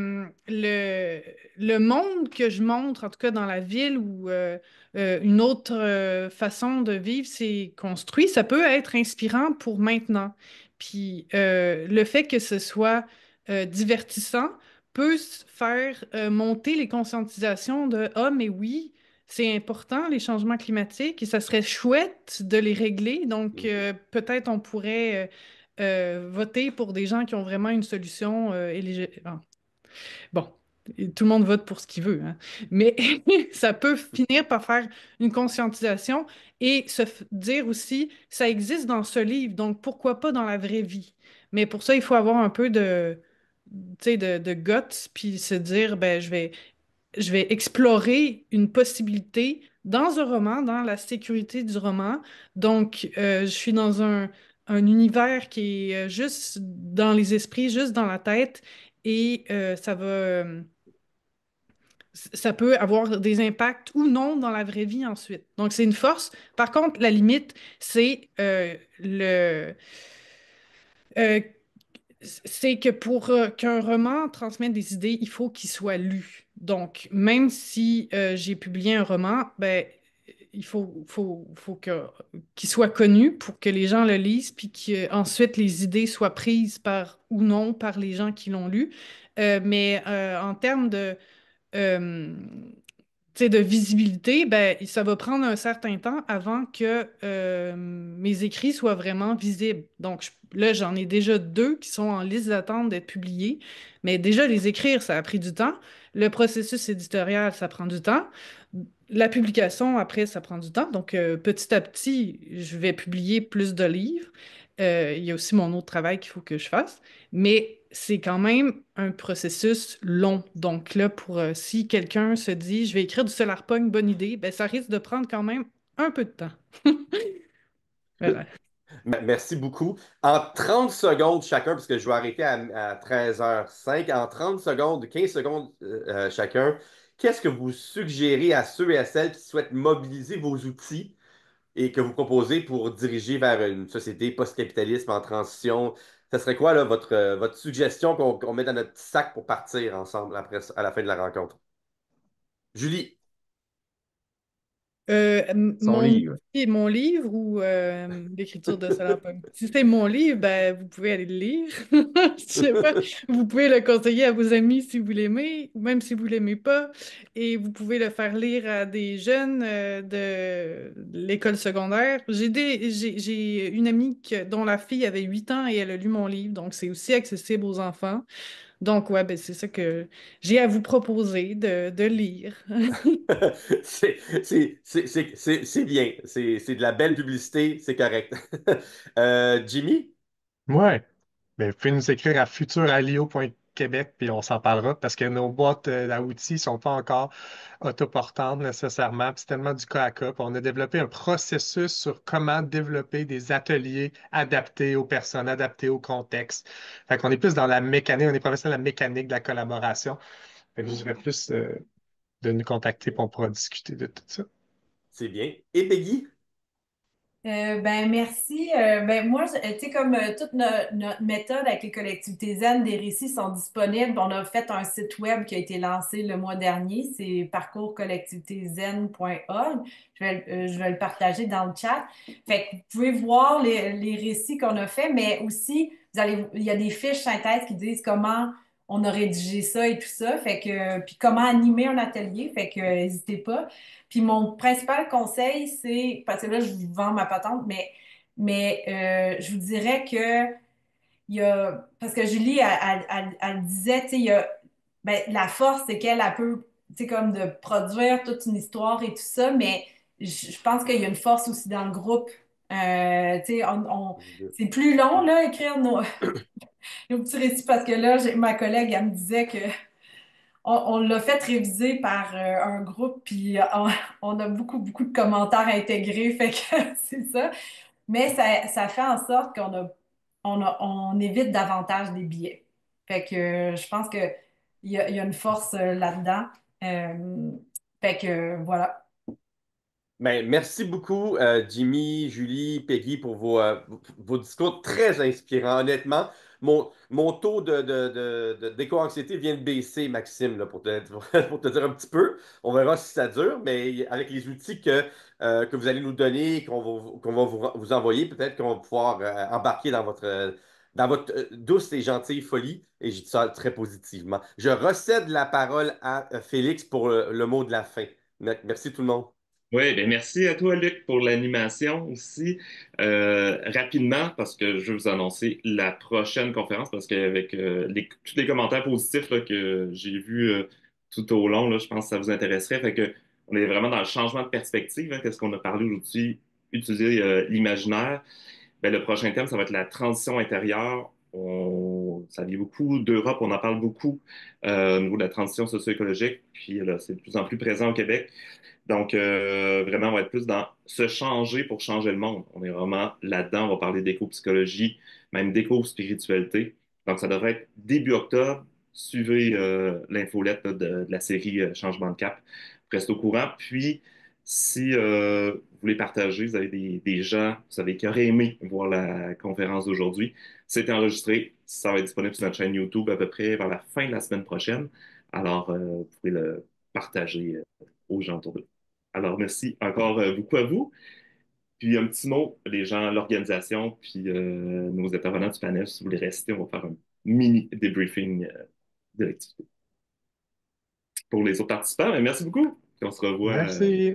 le monde que je montre, en tout cas dans la ville où une autre façon de vivre s'est construite, ça peut être inspirant pour maintenant. Puis le fait que ce soit divertissant peut faire monter les conscientisations de «Ah, mais oui, c'est important, les changements climatiques, et ça serait chouette de les régler. Donc peut-être on pourrait... voter pour des gens qui ont vraiment une solution bon, tout le monde vote pour ce qu'il veut, hein. Mais ça peut finir par faire une conscientisation et dire aussi, ça existe dans ce livre, donc pourquoi pas dans la vraie vie? Mais pour ça, il faut avoir un peu tu sais, de guts, puis se dire, ben, je vais explorer une possibilité dans un roman, dans la sécurité du roman. Donc, je suis dans un univers qui est juste dans les esprits, juste dans la tête, et ça peut avoir des impacts ou non dans la vraie vie ensuite. Donc, c'est une force. Par contre, la limite, c'est euh, c'est que pour qu'un roman transmette des idées, il faut qu'il soit lu. Donc, même si j'ai publié un roman, ben, qu'il soit connu pour que les gens le lisent, puis qu'ensuite les idées soient prises par ou non par les gens qui l'ont lu. Mais en termes euh, tu sais, de visibilité, ben, ça va prendre un certain temps avant que mes écrits soient vraiment visibles. Donc là, j'en ai déjà deux qui sont en liste d'attente d'être publiés, mais déjà les écrire, ça a pris du temps. Le processus éditorial, ça prend du temps. La publication, après, ça prend du temps. Donc petit à petit, je vais publier plus de livres. Il y a aussi mon autre travail qu'il faut que je fasse. Mais c'est quand même un processus long. Donc là, pour si quelqu'un se dit, je vais écrire du Solarpunk, bonne idée, ben ça risque de prendre quand même un peu de temps. Voilà. Merci beaucoup. En 30 secondes chacun, parce que je vais arrêter à 13h05, en 30 secondes, 15 secondes chacun, qu'est-ce que vous suggérez à ceux et à celles qui souhaitent mobiliser vos outils et que vous proposez pour diriger vers une société post-capitalisme en transition? Ça serait quoi là, votre suggestion qu'on met dans notre petit sac pour partir ensemble après, à la fin de la rencontre? Julie. Son livre. Mon livre ou l'écriture de Solarpunk? Si c'est mon livre, ben, vous pouvez aller le lire. Je sais pas. Vous pouvez le conseiller à vos amis si vous l'aimez, ou même si vous l'aimez pas. Et vous pouvez le faire lire à des jeunes de l'école secondaire. J'ai une amie dont la fille avait 8 ans et elle a lu mon livre, donc c'est aussi accessible aux enfants. Donc, ouais, ben, c'est ça que j'ai à vous proposer de lire. C'est bien. C'est de la belle publicité, c'est correct. Jimmy? Ouais. Ben, vous pouvez nous écrire à futuralio.québec puis on s'en parlera parce que nos boîtes à outils ne sont pas encore autoportantes nécessairement. Puis c'est tellement du cas à cas. Puis on a développé un processus sur comment développer des ateliers adaptés aux personnes, adaptés au contexte. Fait qu'on est plus dans la mécanique, on est professionnel de la mécanique de la collaboration. Fait que je dirais plus de nous contacter puis on pourra discuter de tout ça. C'est bien. Et Peggy? Ben merci. Ben moi, tu sais, comme toute notre méthode avec les collectivités zen, des récits sont disponibles. On a fait un site web qui a été lancé le mois dernier. C'est parcourscollectivitézen.org. Je vais le partager dans le chat. Fait que vous pouvez voir les récits qu'on a fait, mais aussi, il y a des fiches synthèses qui disent comment on a rédigé ça et tout ça. Fait que, puis comment animer un atelier. Fait que, n'hésitez pas. Puis mon principal conseil, c'est, parce que là, je vous vends ma patente, mais je vous dirais que il y a, parce que Julie, elle disait, tu sais, ben, la force, c'est qu'elle elle peut, tu sais, comme de produire toute une histoire et tout ça, mais je pense qu'il y a une force aussi dans le groupe. Tu sais, c'est plus long, là, écrire nos petits récits, parce que là, ma collègue, elle me disait que on l'a fait réviser par un groupe, puis on a beaucoup, beaucoup de commentaires intégrés, fait que c'est ça. Mais ça fait en sorte on évite davantage des billets. Fait que je pense que il y a une force là-dedans. Fait que voilà. Ben, merci beaucoup, Jimmy, Julie, Peggy, pour vos discours très inspirants. Honnêtement, mon taux d'éco-anxiété vient de baisser, Maxime, là, pour te dire un petit peu. On verra si ça dure, mais avec les outils que vous allez nous donner, qu'on va vous envoyer, peut-être qu'on va pouvoir embarquer dans votre douce et gentille folie. Et je dis ça très positivement. Je recède la parole à Félix pour le mot de la fin. Merci tout le monde. Oui, ben merci à toi, Luc, pour l'animation aussi. Rapidement, parce que je vais vous annoncer la prochaine conférence, parce qu'avec tous les commentaires positifs là, que j'ai vus tout au long, là, je pense que ça vous intéresserait. Fait que on est vraiment dans le changement de perspective. Hein, qu'est-ce qu'on a parlé aujourd'hui? Utiliser l'imaginaire. Ben, le prochain thème, ça va être la transition intérieure. Ça vient beaucoup d'Europe, on en parle beaucoup au niveau de la transition socio-écologique, puis là, c'est de plus en plus présent au Québec. Donc, vraiment, on va être plus dans se changer pour changer le monde. On est vraiment là-dedans. On va parler d'éco-psychologie, même d'éco-spiritualité. Donc, ça devrait être début octobre. Suivez l'infolette là, de la série Changement de cap. Restez au courant. Puis, si vous voulez partager, vous avez des gens, vous savez, qui auraient aimé voir la conférence d'aujourd'hui, c'est enregistré. Ça va être disponible sur notre chaîne YouTube à peu près vers la fin de la semaine prochaine. Alors, vous pouvez le partager aux gens autour de vous. Alors, merci encore beaucoup à vous. Puis, un petit mot, les gens, l'organisation, puis nos intervenants du panel, si vous voulez rester, on va faire un mini débriefing de l'activité. Pour les autres participants, ben, merci beaucoup. Puis on se revoit. Merci.